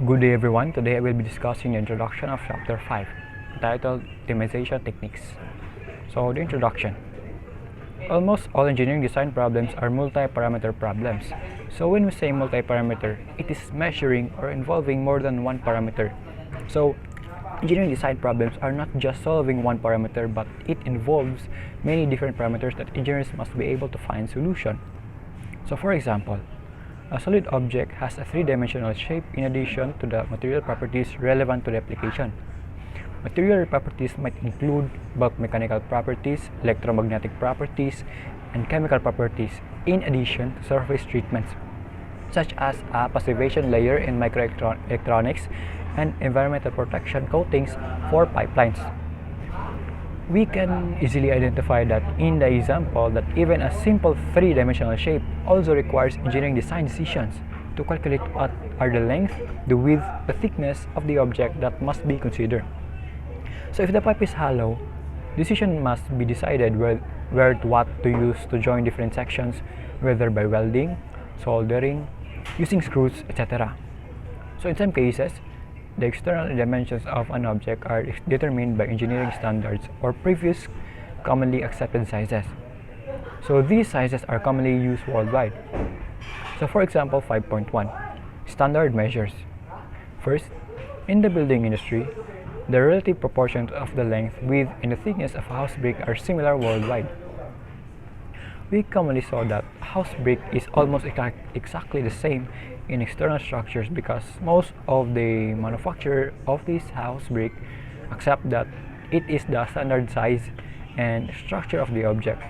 Good day everyone, today I will be discussing the introduction of chapter 5 entitled Optimization Techniques. So the introduction. Almost all engineering design problems are multi-parameter problems. So when we say multi-parameter, it is measuring or involving more than one parameter. So engineering design problems are not just solving one parameter, but it involves many different parameters that engineers must be able to find solution. So for example, a solid object has a three-dimensional shape in addition to the material properties relevant to the application. Material properties might include bulk mechanical properties, electromagnetic properties, and chemical properties, in addition to surface treatments, such as a passivation layer in microelectronics and environmental protection coatings for pipelines. We can easily identify that in the example that even a simple three-dimensional shape also requires engineering design decisions to calculate what are the length, the width, the thickness of the object that must be considered. So if the pipe is hollow, decision must be decided what to use to join different sections, whether by welding, soldering, using screws, etc. So in some cases, the external dimensions of an object are determined by engineering standards or previous commonly accepted sizes. So these sizes are commonly used worldwide. So for example, 5.1 standard measures. First, in the building industry, the relative proportions of the length, width, and the thickness of a house brick are similar worldwide. We commonly saw that house brick is almost exactly the same in external structures because most of the manufacturers of this house brick accept that it is the standard size and structure of the object.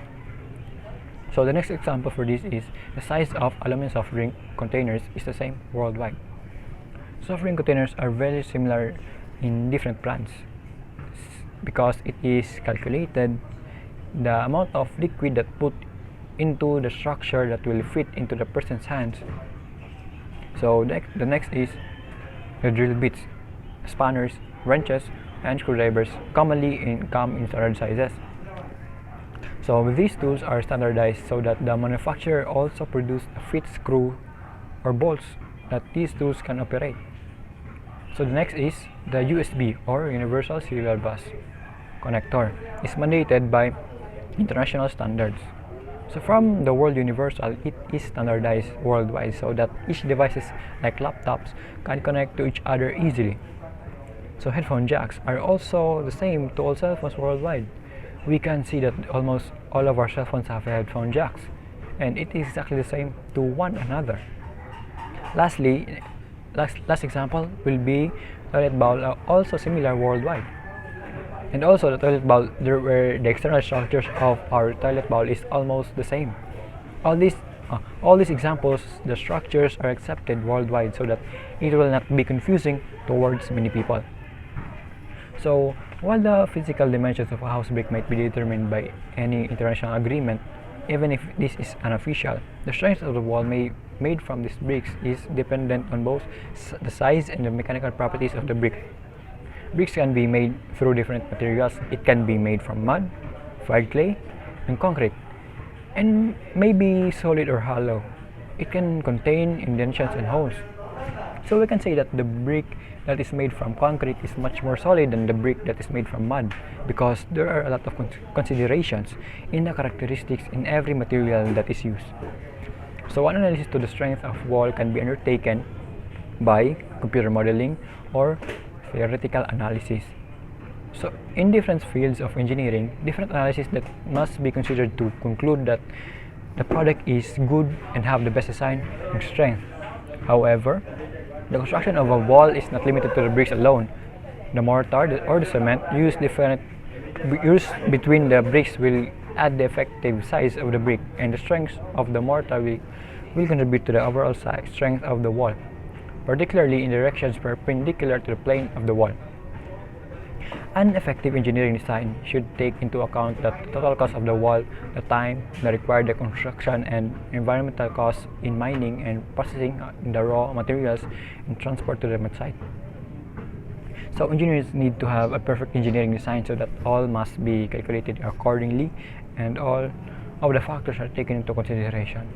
So the next example for this is the size of aluminum soft drink containers is the same worldwide. Soft drink containers are very similar in different plants because it is calculated the amount of liquid that put into the structure that will fit into the person's hands. So the next is the drill bits, spanners, wrenches, and screwdrivers commonly come in standard sizes. So these tools are standardized so that the manufacturer also produces a fit screw or bolts that these tools can operate. So the next is the USB or Universal Serial Bus connector is mandated by international standards. So from the word universal, it is standardized worldwide so that each devices like laptops can connect to each other easily. So headphone jacks are also the same to all cell phones worldwide. We can see that almost all of our cell phones have headphone jacks, and it is exactly the same to one another. Lastly, last example will be toilet bowl are also similar worldwide. And also the toilet bowl, where the external structures of our toilet bowl is almost the same. All these examples, the structures are accepted worldwide so that it will not be confusing towards many people. So while the physical dimensions of a house brick might be determined by any international agreement, even if this is unofficial, the strength of the wall made from these bricks is dependent on both the size and the mechanical properties of the brick. Bricks can be made through different materials. It can be made from mud, fired clay, and concrete, and may be solid or hollow. It can contain indentions and holes. So we can say that the brick that is made from concrete is much more solid than the brick that is made from mud because there are a lot of considerations in the characteristics in every material that is used. So one analysis to the strength of wall can be undertaken by computer modeling or theoretical analysis. So in different fields of engineering, different analyses that must be considered to conclude that the product is good and have the best design and strength. However, the construction of a wall is not limited to the bricks alone. The mortar or the cement used between the bricks will add the effective size of the brick, and the strength of the mortar will contribute to the overall strength of the wall, particularly in directions perpendicular to the plane of the wall. An effective engineering design should take into account the total cost of the wall, the time required the construction, and environmental costs in mining and processing the raw materials and transport to the site. So engineers need to have a perfect engineering design so that all must be calculated accordingly and all of the factors are taken into consideration.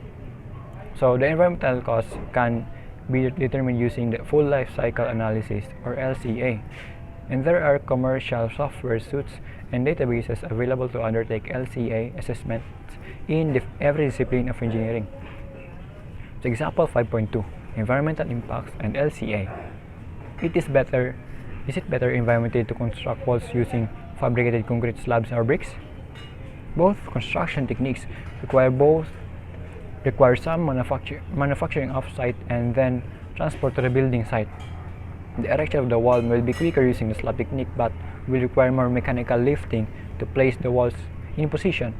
So the environmental costs can be determined using the full life cycle analysis or LCA, and there are commercial software suites and databases available to undertake LCA assessments in every discipline of engineering. So example 5.2, environmental impacts and LCA. Is it better environmentally to construct walls using fabricated concrete slabs or bricks? Both construction techniques require some manufacturing off-site and then transport to the building site. The erection of the wall will be quicker using the slab technique, but will require more mechanical lifting to place the walls in position.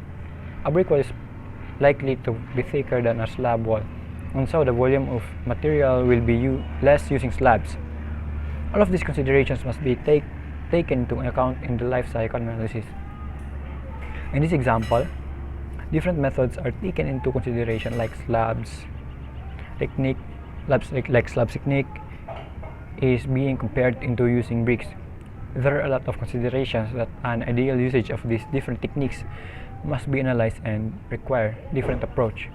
A brick wall is likely to be thicker than a slab wall, and so the volume of material will be less using slabs. All of these considerations must be taken into account in the life cycle analysis. In this example, different methods are taken into consideration, like slabs technique is being compared into using bricks. There are a lot of considerations that an ideal usage of these different techniques must be analyzed and require different approach.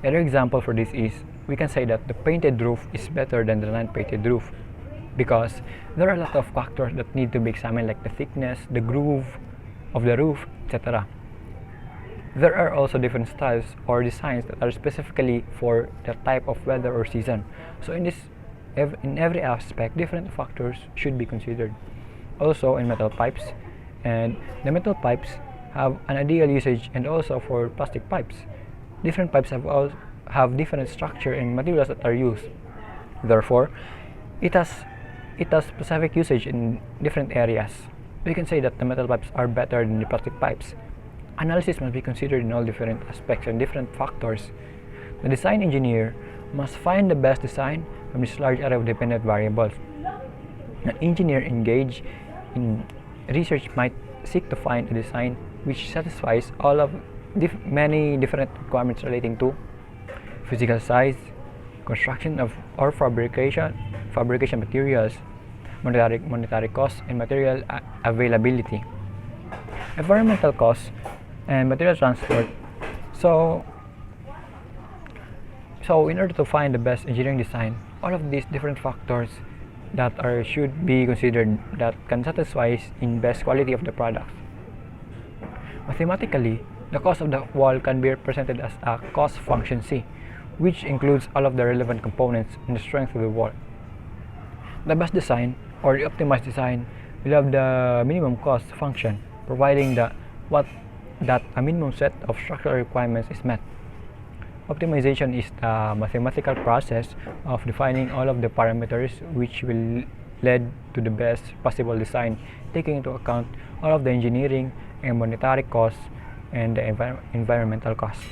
Another example for this is, we can say that the painted roof is better than the non-painted roof because there are a lot of factors that need to be examined, like the thickness, the groove of the roof, etc. There are also different styles or designs that are specifically for the type of weather or season. So in every aspect, different factors should be considered. Also in metal pipes, and the metal pipes have an ideal usage, and also for plastic pipes. Different pipes have different structure and materials that are used. Therefore, it has specific usage in different areas. We can say that the metal pipes are better than the plastic pipes. Analysis must be considered in all different aspects and different factors. The design engineer must find the best design from this large array of dependent variables. An engineer engaged in research might seek to find a design which satisfies all of many different requirements relating to physical size, construction of or fabrication materials, monetary costs, and material availability, environmental costs, and material transport. So in order to find the best engineering design, all of these different factors that should be considered that can satisfy in best quality of the product. Mathematically, the cost of the wall can be represented as a cost function C, which includes all of the relevant components and the strength of the wall. The best design or the optimized design will have the minimum cost function, providing that a minimum set of structural requirements is met. Optimization is the mathematical process of defining all of the parameters which will lead to the best possible design, taking into account all of the engineering and monetary costs and the environmental costs.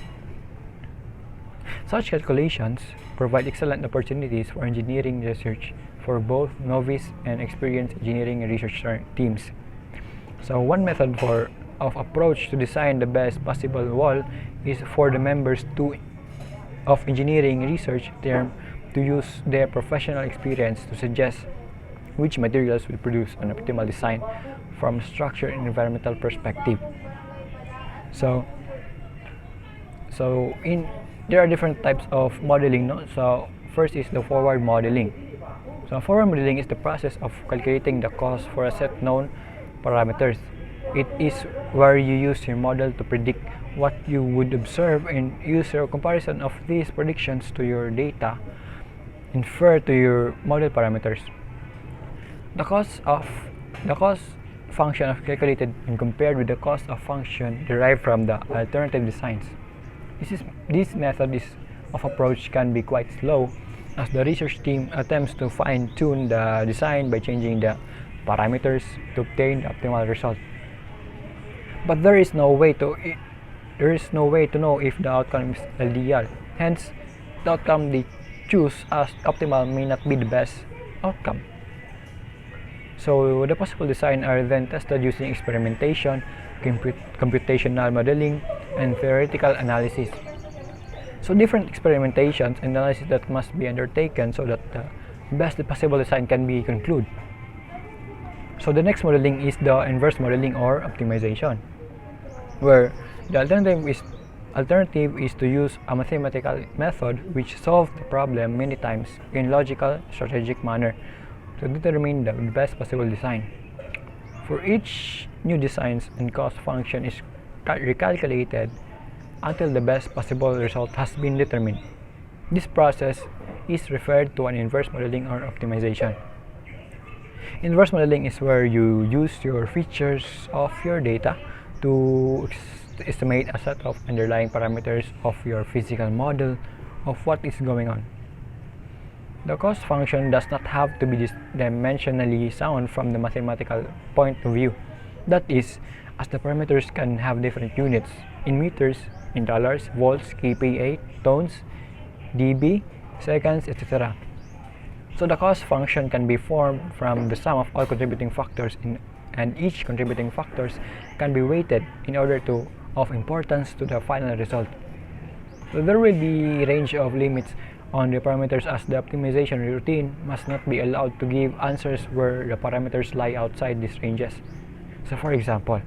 Such calculations provide excellent opportunities for engineering research for both novice and experienced engineering research teams. So one method of approach to design the best possible wall is for the members of engineering research term to use their professional experience to suggest which materials will produce an optimal design from a structure and environmental perspective. There are different types of modeling. No? So first is the forward modeling. So forward modeling is the process of calculating the cost for a set known parameters. It is where you use your model to predict what you would observe and use your comparison of these predictions to your data infer to your model parameters. The cost function is calculated and compared with the cost of function derived from the alternative designs. This method of approach can be quite slow, as the research team attempts to fine-tune the design by changing the parameters to obtain the optimal result. But there is no way to know if the outcome is ideal. Hence, the outcome they choose as optimal may not be the best outcome. So the possible design are then tested using experimentation, computational modeling, and theoretical analysis. So different experimentations and analysis that must be undertaken so that the best possible design can be concluded. So the next modeling is the inverse modeling or optimization, where the alternative is Alternative is to use a mathematical method which solves the problem many times in logical, strategic manner to determine the best possible design. For each new design and cost function is recalculated until the best possible result has been determined. This process is referred to an inverse modeling or optimization. Inverse modeling is where you use your features of your data to estimate a set of underlying parameters of your physical model of what is going on. The cost function does not have to be dimensionally sound from the mathematical point of view. That is, as the parameters can have different units in meters, in dollars, volts, kPa, tones, dB, seconds, etc. So the cost function can be formed from the sum of all contributing factors and each contributing factors can be weighted in order to of importance to the final result. So there will be a range of limits on the parameters as the optimization routine must not be allowed to give answers where the parameters lie outside these ranges. So for example,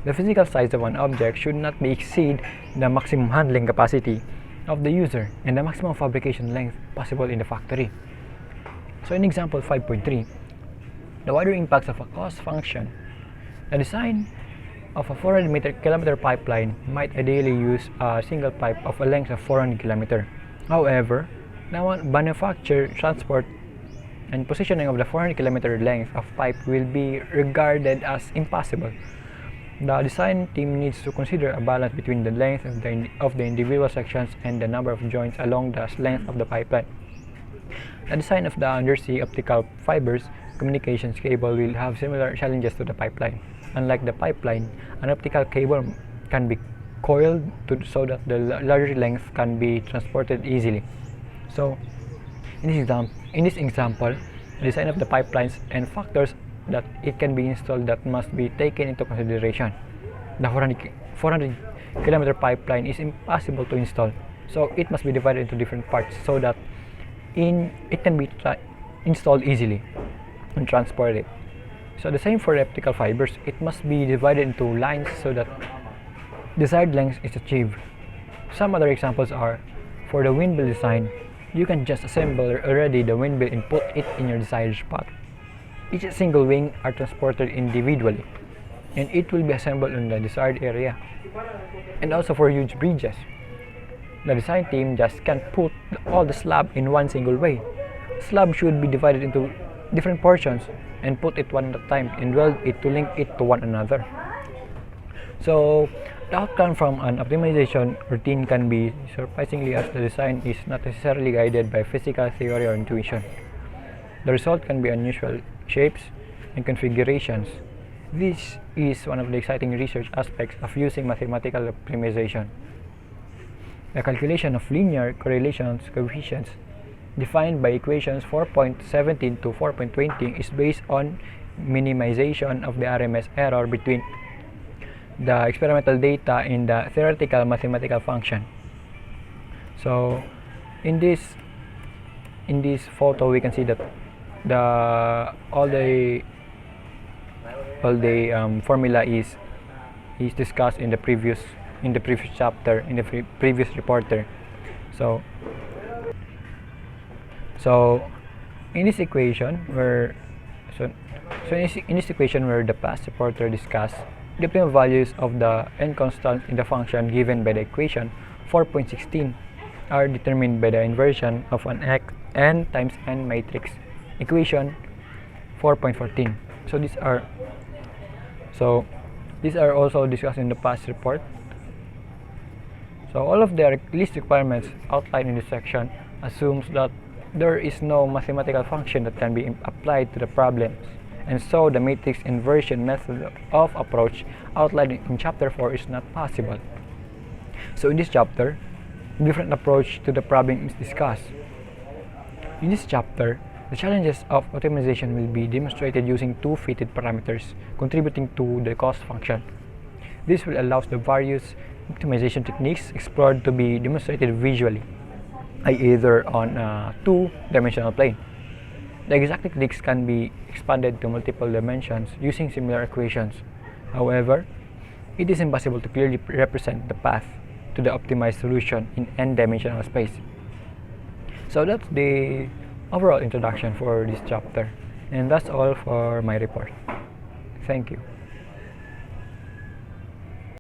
the physical size of an object should not be exceed the maximum handling capacity of the user and the maximum fabrication length possible in the factory. So in example 5.3, the wider impacts of a cost function. The design of a 400 kilometer pipeline might ideally use a single pipe of a length of 400 km. However, the manufacture, transport, and positioning of the 400 km length of pipe will be regarded as impossible. The design team needs to consider a balance between the length of the individual sections and the number of joints along the length of the pipeline. The design of the undersea optical fibers communications cable will have similar challenges to the pipeline. Unlike the pipeline, an optical cable can be coiled so that the larger length can be transported easily. So, in this example, the design of the pipelines and factors that it can be installed that must be taken into consideration. The 400 kilometer pipeline is impossible to install, so it must be divided into different parts so that it can be installed easily and transported. So the same for the optical fibers, it must be divided into lines so that desired length is achieved. Some other examples are, for the windmill design, you can just assemble already the windmill and put it in your desired spot. Each single wing are transported individually, and it will be assembled in the desired area. And also for huge bridges, the design team just can't put all the slab in one single way. Slab should be divided into different portions and put it one at a time and weld it to link it to one another. So the outcome from an optimization routine can be surprisingly as the design is not necessarily guided by physical theory or intuition. The result can be unusual shapes and configurations. This is one of the exciting research aspects of using mathematical optimization. The calculation of linear correlations coefficients defined by equations 4.17 to 4.20 is based on minimization of the RMS error between the experimental data and the theoretical mathematical function. So in this photo we can see that all the formula is discussed in the previous chapter, in the previous reporter. So in this equation where the past reporter discussed the optimal values of the n constants in the function given by the equation 4.16 are determined by the inversion of an n times n matrix equation 4.14. So these are also discussed in the past report. So all of the list requirements outlined in this section assumes that there is no mathematical function that can be applied to the problems, and so the matrix inversion method of approach outlined in chapter 4 is not possible. So in this chapter, a different approach to the problem is discussed. In this chapter, the challenges of optimization will be demonstrated using two fitted parameters contributing to the cost function. This will allow the various optimization techniques explored to be demonstrated visually, either on a two-dimensional plane. The exact techniques can be expanded to multiple dimensions using similar equations. However, it is impossible to clearly represent the path to the optimized solution in n-dimensional space. So that's the overall introduction for this chapter, and that's all for my report. Thank you.